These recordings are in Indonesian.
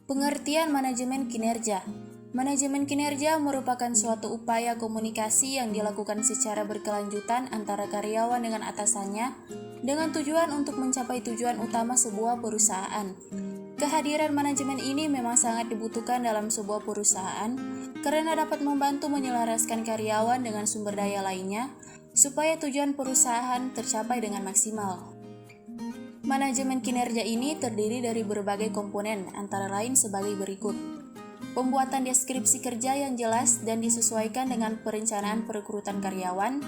Pengertian manajemen kinerja. Manajemen kinerja merupakan suatu upaya komunikasi yang dilakukan secara berkelanjutan antara karyawan dengan atasannya dengan tujuan untuk mencapai tujuan utama sebuah perusahaan. Kehadiran manajemen ini memang sangat dibutuhkan dalam sebuah perusahaan karena dapat membantu menyelaraskan karyawan dengan sumber daya lainnya supaya tujuan perusahaan tercapai dengan maksimal. Manajemen kinerja ini terdiri dari berbagai komponen, antara lain sebagai berikut. Pembuatan deskripsi kerja yang jelas dan disesuaikan dengan perencanaan perekrutan karyawan,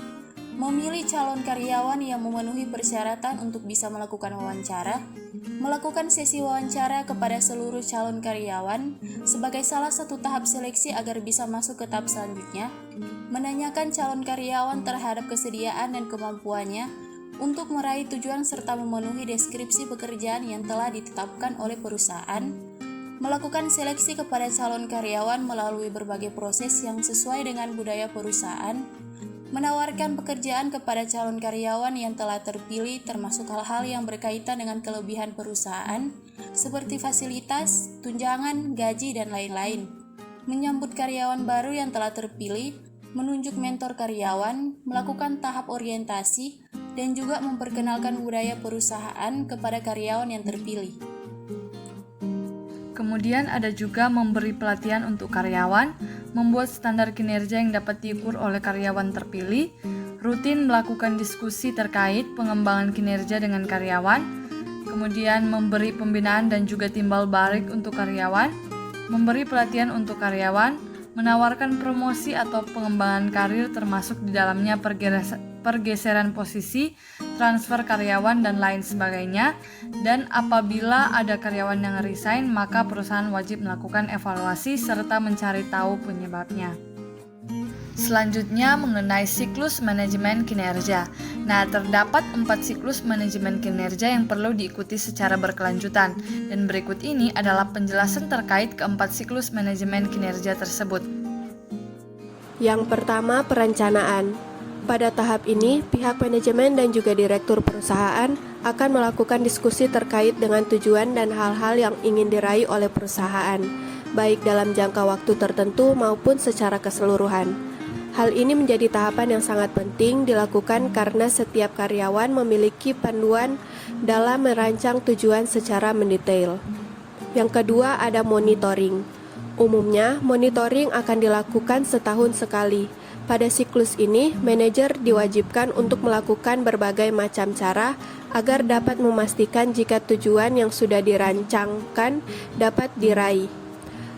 memilih calon karyawan yang memenuhi persyaratan untuk bisa melakukan wawancara, melakukan sesi wawancara kepada seluruh calon karyawan sebagai salah satu tahap seleksi agar bisa masuk ke tahap selanjutnya, menanyakan calon karyawan terhadap kesediaan dan kemampuannya untuk meraih tujuan serta memenuhi deskripsi pekerjaan yang telah ditetapkan oleh perusahaan, melakukan seleksi kepada calon karyawan melalui berbagai proses yang sesuai dengan budaya perusahaan, menawarkan pekerjaan kepada calon karyawan yang telah terpilih termasuk hal-hal yang berkaitan dengan kelebihan perusahaan, seperti fasilitas, tunjangan, gaji, dan lain-lain, menyambut karyawan baru yang telah terpilih, menunjuk mentor karyawan, melakukan tahap orientasi, dan juga memperkenalkan budaya perusahaan kepada karyawan yang terpilih. Kemudian ada juga memberi pelatihan untuk karyawan, membuat standar kinerja yang dapat diukur oleh karyawan terpilih, rutin melakukan diskusi terkait pengembangan kinerja dengan karyawan, kemudian memberi pembinaan dan juga timbal balik untuk karyawan, memberi pelatihan untuk karyawan, menawarkan promosi atau pengembangan karir termasuk di dalamnya pergeseran posisi, transfer karyawan, dan lain sebagainya. Dan apabila ada karyawan yang resign, maka perusahaan wajib melakukan evaluasi serta mencari tahu penyebabnya. Selanjutnya mengenai siklus manajemen kinerja. Nah, terdapat 4 siklus manajemen kinerja yang perlu diikuti secara berkelanjutan. Dan berikut ini adalah penjelasan terkait keempat siklus manajemen kinerja tersebut. Yang pertama, perencanaan. Pada tahap ini, pihak manajemen dan juga direktur perusahaan akan melakukan diskusi terkait dengan tujuan dan hal-hal yang ingin diraih oleh perusahaan, baik dalam jangka waktu tertentu maupun secara keseluruhan. Hal ini menjadi tahapan yang sangat penting dilakukan karena setiap karyawan memiliki panduan dalam merancang tujuan secara mendetail. Yang kedua, ada monitoring. Umumnya, monitoring akan dilakukan setahun sekali. Pada siklus ini, manajer diwajibkan untuk melakukan berbagai macam cara agar dapat memastikan jika tujuan yang sudah dirancangkan dapat diraih.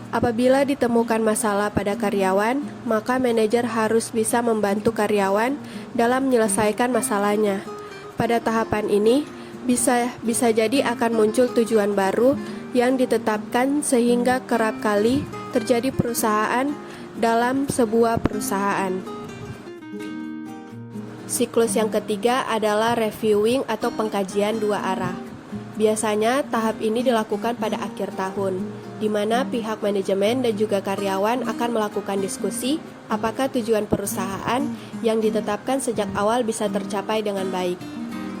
Apabila ditemukan masalah pada karyawan, maka manajer harus bisa membantu karyawan dalam menyelesaikan masalahnya. Pada tahapan ini, bisa jadi akan muncul tujuan baru yang ditetapkan sehingga kerap kali terjadi perusahaan dalam sebuah perusahaan. Siklus yang ketiga adalah reviewing atau pengkajian dua arah. Biasanya tahap ini dilakukan pada akhir tahun, di mana pihak manajemen dan juga karyawan akan melakukan diskusi apakah tujuan perusahaan yang ditetapkan sejak awal bisa tercapai dengan baik.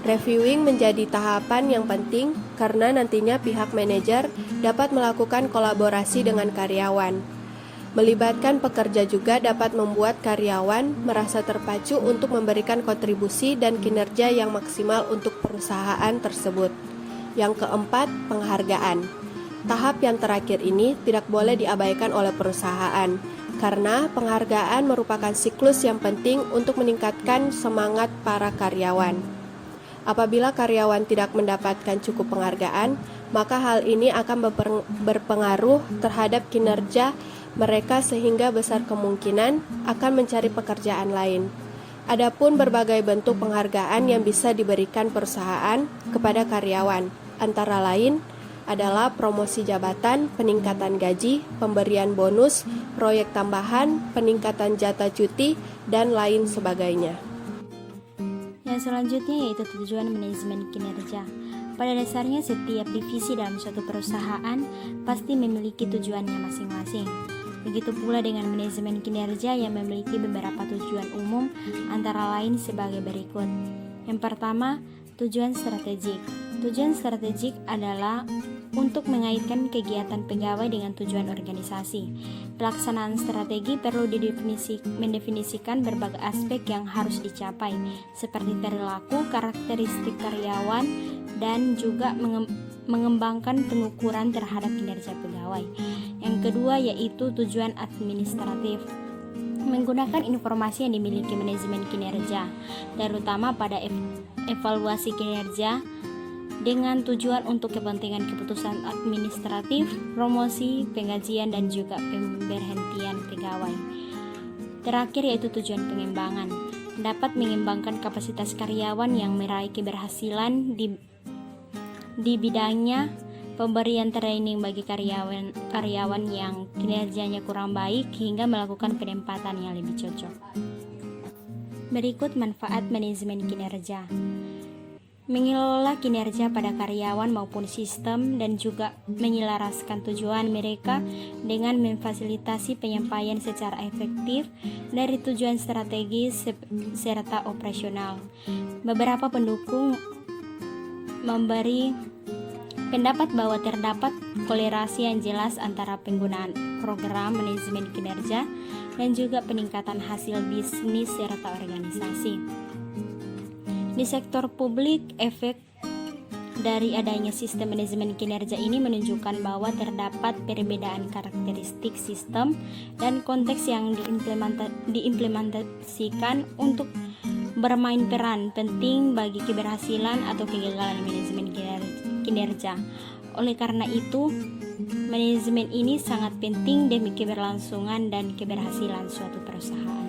Reviewing menjadi tahapan yang penting karena nantinya pihak manajer dapat melakukan kolaborasi dengan karyawan. Melibatkan pekerja juga dapat membuat karyawan merasa terpacu untuk memberikan kontribusi dan kinerja yang maksimal untuk perusahaan tersebut. Yang keempat, penghargaan. Tahap yang terakhir ini tidak boleh diabaikan oleh perusahaan, karena penghargaan merupakan siklus yang penting untuk meningkatkan semangat para karyawan. Apabila karyawan tidak mendapatkan cukup penghargaan, maka hal ini akan berpengaruh terhadap kinerja mereka sehingga besar kemungkinan akan mencari pekerjaan lain. Adapun berbagai bentuk penghargaan yang bisa diberikan perusahaan kepada karyawan, antara lain adalah promosi jabatan, peningkatan gaji, pemberian bonus, proyek tambahan, peningkatan jatah cuti, dan lain sebagainya. Yang selanjutnya yaitu tujuan manajemen kinerja. Pada dasarnya setiap divisi dalam suatu perusahaan pasti memiliki tujuannya masing-masing. Begitu pula dengan manajemen kinerja yang memiliki beberapa tujuan umum antara lain sebagai berikut. Yang pertama, Tujuan strategik. Tujuan strategik adalah untuk mengaitkan kegiatan pegawai dengan tujuan organisasi. Pelaksanaan strategi perlu mendefinisikan berbagai aspek yang harus dicapai, seperti perilaku, karakteristik karyawan, dan juga mengembangkan pengukuran terhadap kinerja pegawai. Yang kedua yaitu tujuan administratif. Menggunakan informasi yang dimiliki manajemen kinerja, terutama pada evaluasi kinerja, dengan tujuan untuk kepentingan keputusan administratif, promosi, penggajian, dan juga pemberhentian pegawai. Terakhir yaitu tujuan pengembangan, dapat mengembangkan kapasitas karyawan yang meraih keberhasilan di bidangnya, pemberian training bagi karyawan yang kinerjanya kurang baik, hingga melakukan penempatan yang lebih cocok. Berikut manfaat manajemen kinerja. Mengelola kinerja pada karyawan maupun sistem, dan juga menyelaraskan tujuan mereka dengan memfasilitasi penyampaian secara efektif dari tujuan strategis serta operasional. Beberapa pendukung memberi pendapat bahwa terdapat kolerasi yang jelas antara penggunaan program manajemen kinerja dan juga peningkatan hasil bisnis serta organisasi. Di sektor publik, efek dari adanya sistem manajemen kinerja ini menunjukkan bahwa terdapat perbedaan karakteristik sistem dan konteks yang diimplementasikan untuk bermain peran penting bagi keberhasilan atau kegagalan manajemen kinerja. Oleh karena itu, manajemen ini sangat penting demi keberlangsungan dan keberhasilan suatu perusahaan.